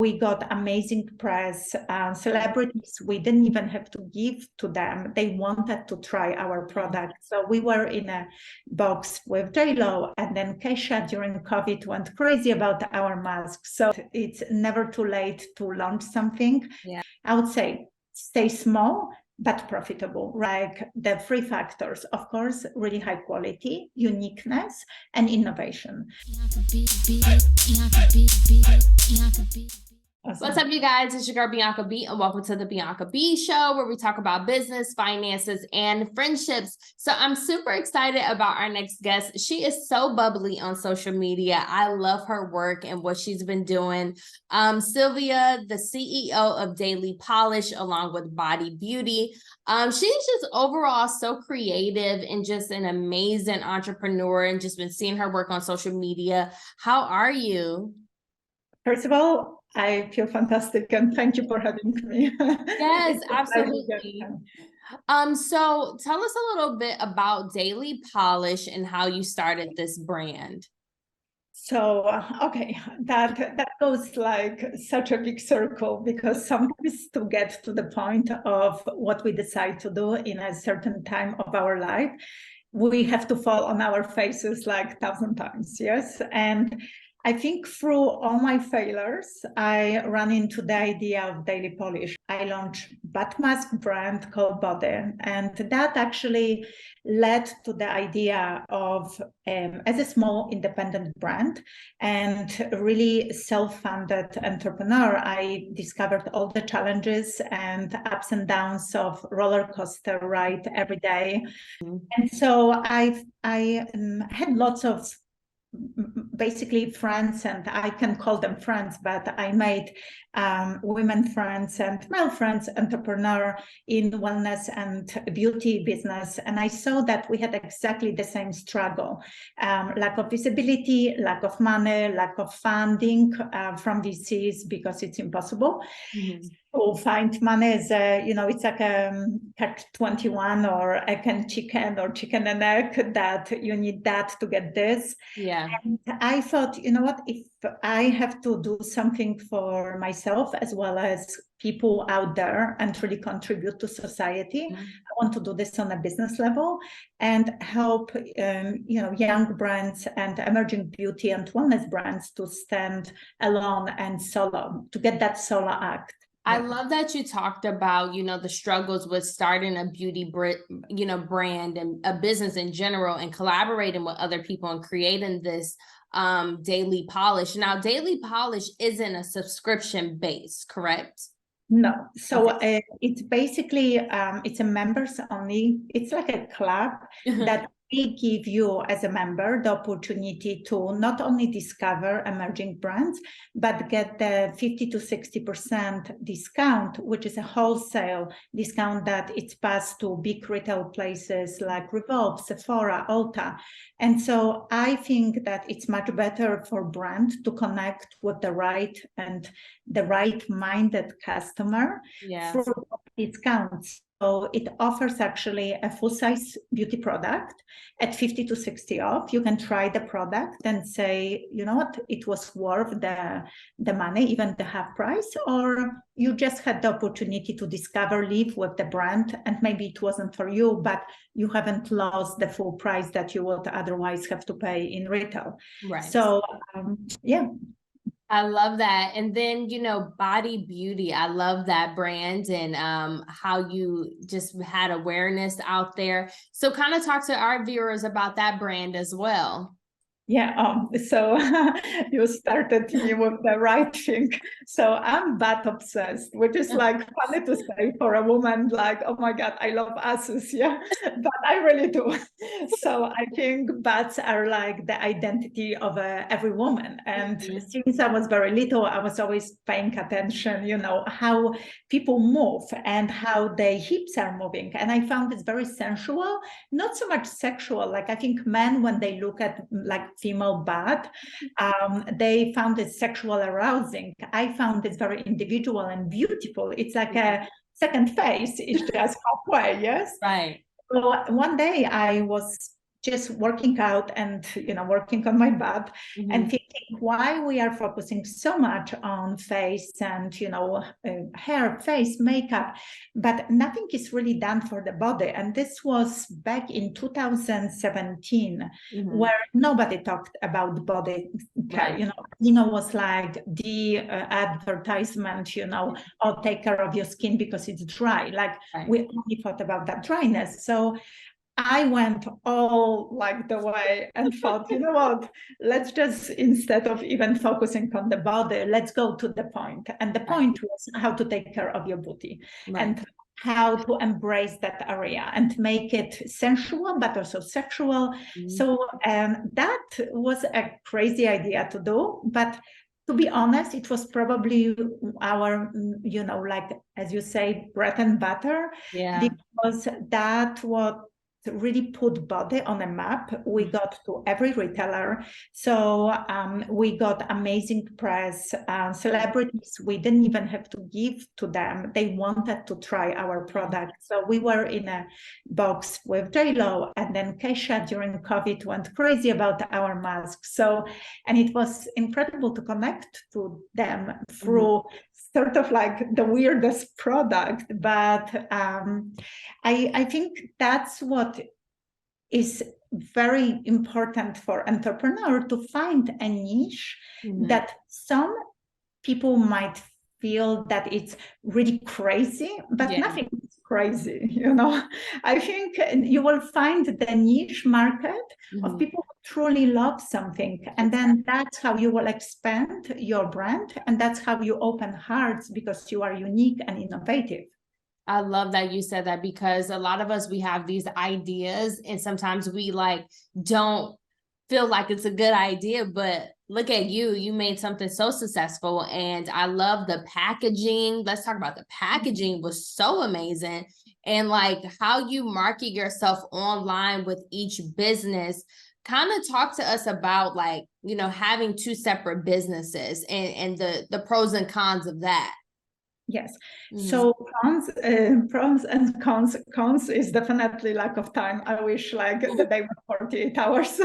We got amazing press, celebrities. We didn't even have to give to them. They wanted to try our product. So we were in a box with J-Lo, and then Keisha during COVID went crazy about our masks. So it's never too late to launch something. Yeah. I would say stay small, but profitable. Like the three factors, of course, really high quality, uniqueness, and innovation. Awesome. What's up, you guys? It's your girl Bianca B, and welcome to the Bianca B Show, where we talk about business, finances, and friendships. So I'm super excited about our next guest. She is so bubbly on social media. I love her work and what she's been doing. Sylwia, the CEO of Daily Polish, along with Bawdy Beauty. She's just overall so creative and just an amazing entrepreneur, and just been seeing her work on social media. How are you? First of all, I feel fantastic, and thank you for having me. Yes, absolutely. So tell us a little bit about Daily Polish and how you started this brand. So, okay, that goes like such a big circle, because sometimes to get to the point of what we decide to do in a certain time of our life, we have to fall on our faces like 1,000 times, yes? And I think through all my failures, I ran into the idea of Daily Polish. I launched bath mask brand called Bawdy, and that actually led to the idea of, as a small independent brand and really self-funded entrepreneur, I discovered all the challenges and ups and downs of roller coaster ride every day. And so I had lots of basically friends, and I can call them friends, but I made women friends and male friends, entrepreneur in wellness and beauty business. And I saw that we had exactly the same struggle, lack of visibility, lack of money, lack of funding from VCs, because it's impossible. To find money is, it's like a catch-21 or egg and chicken or chicken and egg, that you need that to get this. Yeah. And I thought, you know what, if I have to do something for myself as well as people out there and really contribute to society, I want to do this on a business level and help, young brands and emerging beauty and wellness brands to stand alone and solo, to get that solo act. I love that you talked about, the struggles with starting a beauty, brand and a business in general, and collaborating with other people and creating this Daily Polish. Now, Daily Polish isn't a subscription base, correct? No. So it's basically, it's a members only. It's like a club that we give you as a member the opportunity to not only discover emerging brands, but get the 50 to 60% discount, which is a wholesale discount that it's passed to big retail places like Revolve, Sephora, Ulta. And so I think that it's much better for brand to connect with the right minded customer through discounts. So it offers actually a full-size beauty product at 50 to 60 off. You can try the product and say, you know what, it was worth the money, even the half price, or you just had the opportunity to discover, live with the brand, and maybe it wasn't for you, but you haven't lost the full price that you would otherwise have to pay in retail. Right. So, I love that. And then, Bawdy Beauty, I love that brand and how you just had awareness out there. So kind of talk to our viewers about that brand as well. Yeah, so you started me with the right thing. So I'm bath obsessed, which is like funny to say for a woman, like, oh my God, I love asses, yeah, but I really do. So I think baths are like the identity of every woman. And since I was very little, I was always paying attention, how people move and how their hips are moving. And I found it's very sensual, not so much sexual. Like I think men, when they look at like female bath, they found it sexual arousing. I found it very individual and beautiful. It's like a second face. It's just halfway, yes? Right. So one day I was just working out and, working on my butt and thinking why we are focusing so much on face and, hair, face, makeup, but nothing is really done for the body. And this was back in 2017, where nobody talked about body care. Right. Was like the advertisement, or take care of your skin because it's dry. Like we only thought about that dryness. So I went all like the way and thought, you know what, let's just, instead of even focusing on the body, let's go to the point. And the point was how to take care of your booty and how to embrace that area and make it sensual, but also sexual. So that was a crazy idea to do. But to be honest, it was probably our, like, as you say, bread and butter, because that what really put body on a map. We got to every retailer. So we got amazing press, celebrities. We didn't even have to give to them. They wanted to try our product. So we were in a box with J-Lo, and then Keisha during COVID went crazy about our masks. So, and it was incredible to connect to them through sort of like the weirdest product, but I think that's what is very important for entrepreneur, to find a niche that some people might feel that it's really crazy, but nothing is crazy, I think you will find the niche market of people who truly love something, and then that's how you will expand your brand, and that's how you open hearts, because you are unique and innovative. I love that you said that, because a lot of us, we have these ideas and sometimes we like don't feel like it's a good idea, but look at you, you made something so successful. And I love the packaging. Let's talk about the packaging was so amazing. And like how you market yourself online with each business. Kind of talk to us about like, having two separate businesses and the pros and cons of that. Yes. So pros and cons. Cons is definitely lack of time. I wish like the day was 48 hours.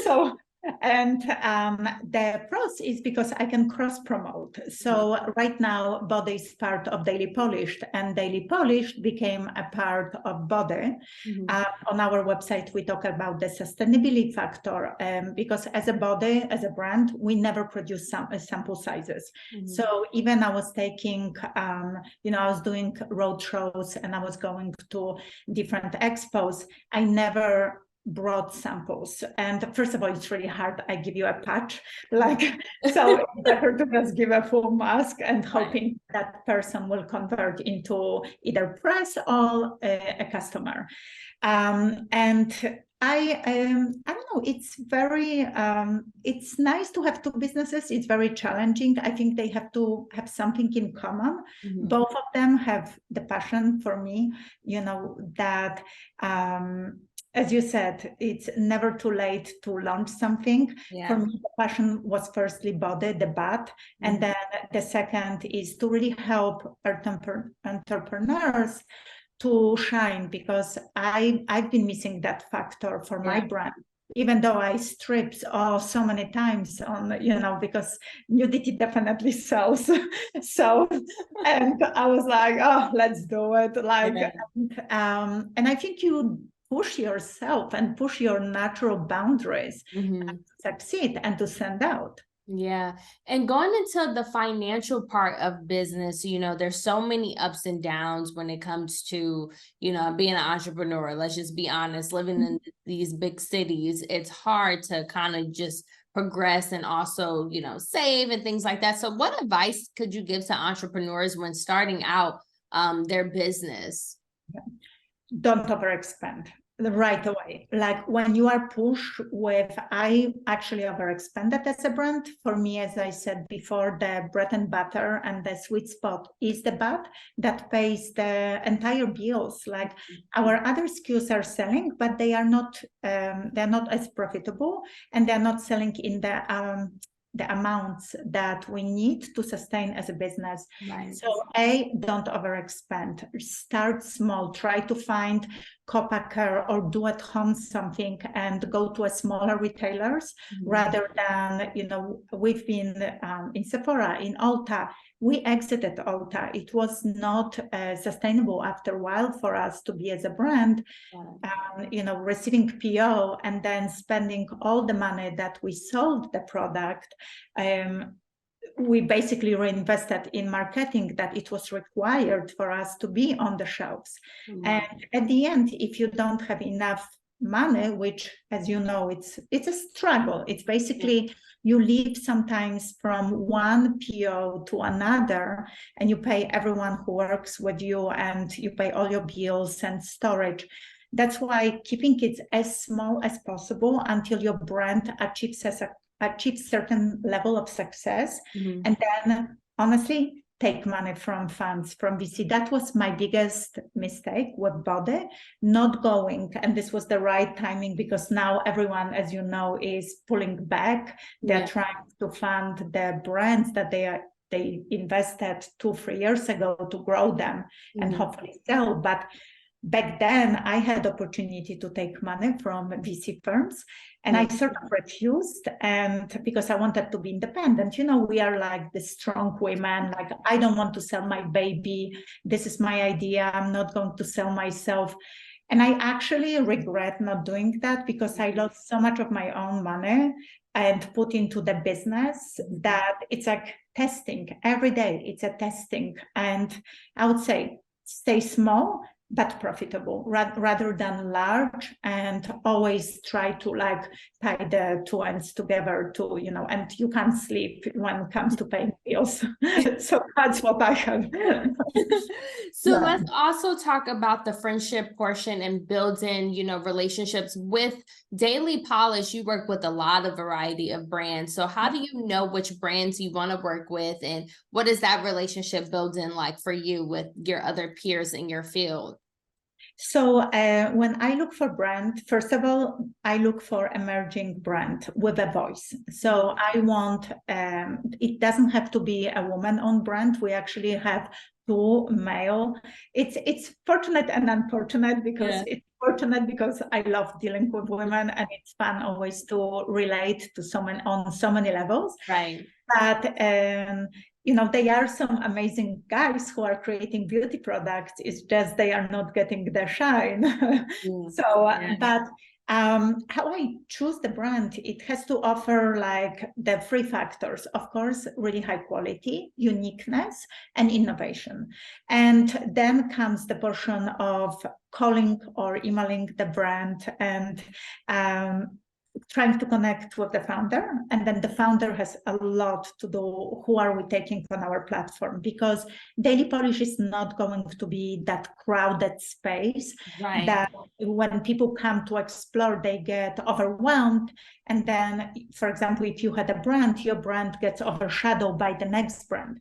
So, and the pros is because I can cross promote. So right now, Bawdy is part of Daily Polished, and Daily Polished became a part of Bawdy. On our website, we talk about the sustainability factor, because as a Bawdy, as a brand, we never produce sample sizes. So even I was taking, I was doing road shows and I was going to different expos. I never brought samples, and first of all, it's really hard. I give you a patch, like, so it's better to just give a full mask and hoping that person will convert into either press or a customer. And I don't know, it's very, it's nice to have two businesses. It's very challenging. I think they have to have something in common. Both of them have the passion for me, that, as you said, it's never too late to launch something. For me, the passion was firstly Bawdy, the bat, and then the second is to really help entrepreneurs to shine, because I've been missing that factor for my brand. Even though I stripped so many times on, because nudity definitely sells. So, and I was like, oh, let's do it. Like, and I think you push yourself and push your natural boundaries to succeed and to stand out. Yeah. And going into the financial part of business, there's so many ups and downs when it comes to, being an entrepreneur. Let's just be honest, living in these big cities, it's hard to kind of just progress and also, save and things like that. So what advice could you give to entrepreneurs when starting out their business? Don't overexpand right away. Like when you are pushed with, I actually overexpanded as a brand. For me, as I said before, the bread and butter and the sweet spot is the bat that pays the entire bills. Like our other SKUs are selling, but they're not as profitable, and they're not selling in the amounts that we need to sustain as a business. So don't overexpand. Start small. Try to find co-packer or do at home something and go to a smaller retailers rather than, we've been in Sephora, in Ulta. We exited Ulta. It was not sustainable after a while for us to be as a brand, receiving PO and then spending all the money that we sold the product. We basically reinvested in marketing that it was required for us to be on the shelves. And at the end, if you don't have enough money, which, as you know, it's a struggle. It's basically you leave sometimes from one PO to another, and you pay everyone who works with you, and you pay all your bills and storage. That's why keeping it as small as possible until your brand achieves certain level of success, and then honestly take money from funds, from VC. That was my biggest mistake with Bawdy, not going, and this was the right timing because now everyone, as you know, is pulling back. They're trying to fund the brands that they invested 2-3 years ago to grow them and hopefully sell. But back then I had opportunity to take money from VC firms, and I sort of refused, and because I wanted to be independent. We are like the strong women, like, I don't want to sell my baby. This is my idea. I'm not going to sell myself. And I actually regret not doing that because I lost so much of my own money and put into the business that it's like testing every day. It's a testing. And I would say stay small, but profitable rather than large, and always try to like tie the two ends together to, and you can't sleep when it comes to paying bills. So that's what I have. So let's also talk about the friendship portion and building, relationships with Daily Polish. You work with a lot of variety of brands. So how do you know which brands you want to work with, and what is that relationship building like for you with your other peers in your field? So when I look for brand, first of all, I look for emerging brand with a voice. So I want, it doesn't have to be a woman-owned brand. We actually have 2 male. It's fortunate and unfortunate because it's fortunate because I love dealing with women, and it's fun always to relate to someone on so many levels. Right. But there are some amazing guys who are creating beauty products. It's just they are not getting the shine. But how I choose the brand, it has to offer like the 3 factors. Of course, really high quality, uniqueness, and innovation. And then comes the portion of calling or emailing the brand and trying to connect with the founder. And then the founder has a lot to do. Who are we taking on our platform? Because Daily Polish is not going to be that crowded space that when people come to explore, they get overwhelmed. And then, for example, if you had a brand, your brand gets overshadowed by the next brand.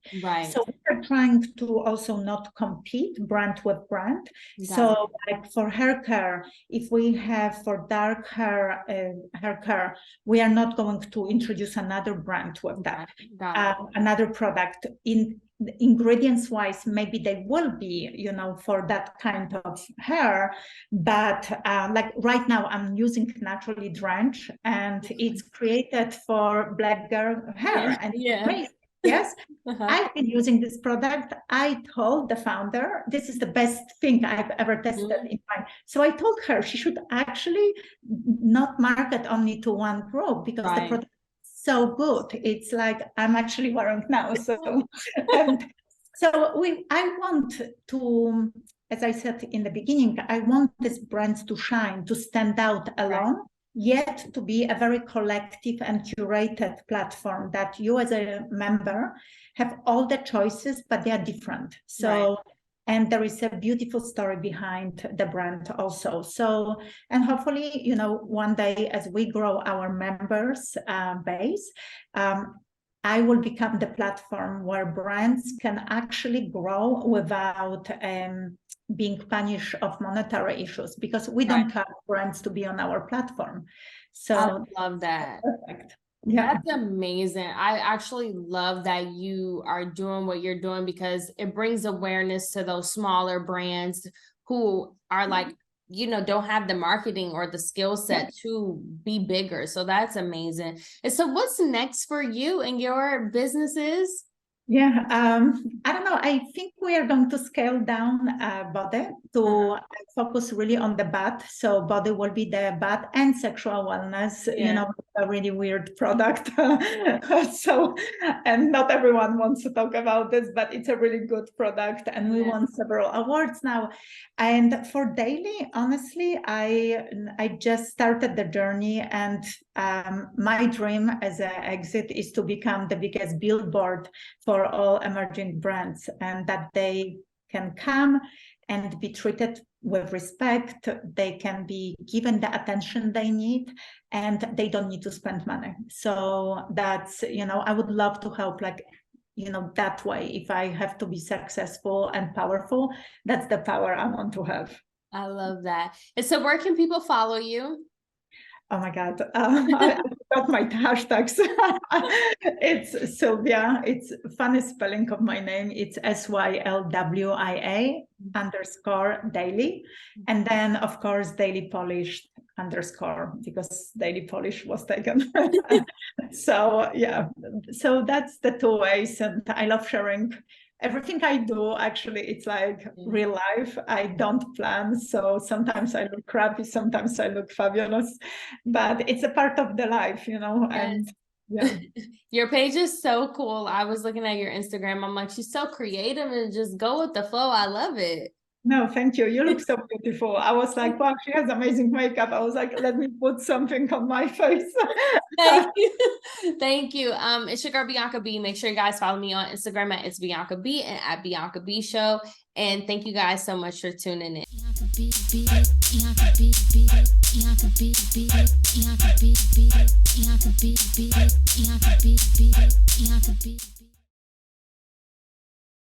So we're trying to also not compete brand with brand. So like for hair care, if we have for dark hair care, we are not going to introduce another brand with that. Another product. In ingredients wise, maybe they will be, for that kind of hair, but like right now I'm using Naturally Drenched, and it's created for black girl hair, and it's amazing. Yes. I've been using this product. I told the founder, this is the best thing I've ever tested in mine. So I told her she should actually not market only to one group because the product is so good. It's like I'm actually wearing now. So, I want to, as I said in the beginning, I want these brands to shine, to stand out alone. Yet to be a very collective and curated platform that you as a member have all the choices, but they are different. And there is a beautiful story behind the brand also. So, and hopefully, one day as we grow our members base, I will become the platform where brands can actually grow without being punished of monetary issues, because we don't have brands to be on our platform. So I love that. Perfect. That's amazing. I actually love that you are doing what you're doing, because it brings awareness to those smaller brands who are like don't have the marketing or the skill set to be bigger. So that's amazing. And so what's next for you and your businesses? Yeah, I don't know. I think we are going to scale down Bawdy to focus really on the butt. So Bawdy will be the butt and sexual wellness, a really weird product. So, and not everyone wants to talk about this, but it's a really good product and we won several awards now. And for daily, honestly, I just started the journey, and my dream as an exit is to become the biggest billboard for all emerging brands, and that they can come and be treated with respect. They can be given the attention they need, and they don't need to spend money. So that's, I would love to help, that way. If I have to be successful and powerful, that's the power I want to have. I love that. And so where can people follow you? Oh my God, I got my hashtags. It's Sylwia. It's funny spelling of my name. It's SYLWIA_daily. And then, of course, Daily Polish _ because Daily Polish was taken. So, yeah. So that's the two ways. And I love sharing everything I do. Actually, it's like real life. I don't plan. So sometimes I look crappy, sometimes I look fabulous, but it's a part of the life, and Your page is so cool. I was looking at your Instagram. I'm like, she's so creative and just go with the flow. I love it. No, thank you. You look so beautiful. I was like, wow, she has amazing makeup. I was like, let me put something on my face. Thank you. Thank you. It's your girl, Bianca B. Make sure you guys follow me on Instagram at It's Bianca B and at Bianca B Show. And thank you guys so much for tuning in.